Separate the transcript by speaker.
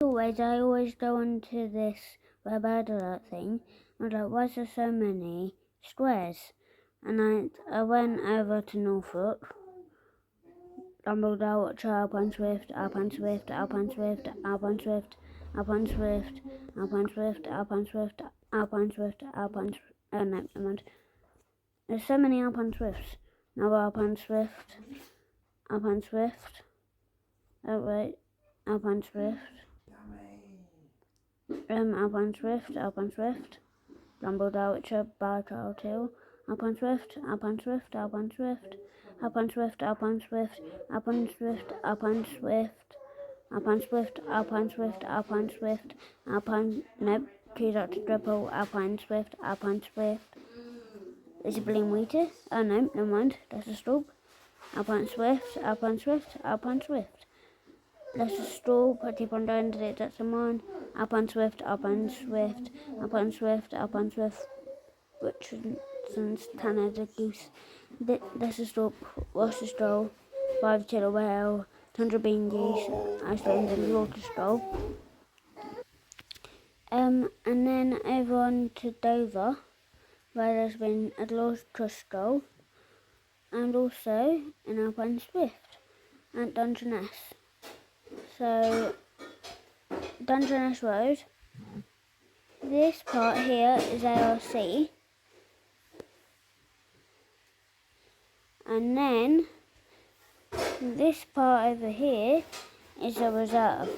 Speaker 1: I always go onto this red bird alert thing. I was like, why is there so many squares? And I went over to Norfolk. Dumbledore, watch Alpine Swift, Alpine Swift, Alpine Swift, Alpine Swift, Alpine Swift, Alpine Swift, Alpine Swift, Alpine Swift, Alpine Swift. Oh no, never mind. There's so many Alpine Swifts. Another Alpine Swift, Alpine Swift. Oh wait, Alpine Swift. Alpine Swift, Alpine Swift. Dumbledore, Witcher, Bar Child Hill. Alpine Swift, Alpine Swift, Alpine Swift. Alpine Swift, Alpine Swift, Alpine Swift, Alpine Swift. Alpine Swift, Alpine Swift, Alpine Swift, Alpine, nope, two Dr. Triple, Alpine Swift, Alpine Swift. Is it Bling Wheater? Oh no, never mind, that's a stop. Alpine Swift, Alpine Swift, Alpine Swift. That's a stop, I keep on going to it, that's a mine. Alpine Swift, Alpine Swift, Alpine Swift, Alpine Swift. Richardson's Tanner the Goose. That's a stop, Roster Stroll, 5 Killer Whale, Tundra Bean Geese, Iceland and Water Stroll. And then over on to Dover, where there's been a Gloucester Stroll, and also an Alpine Swift at Dungeness. So, Dungeness Road, this part here is ARC, and then this part over here is a reserve.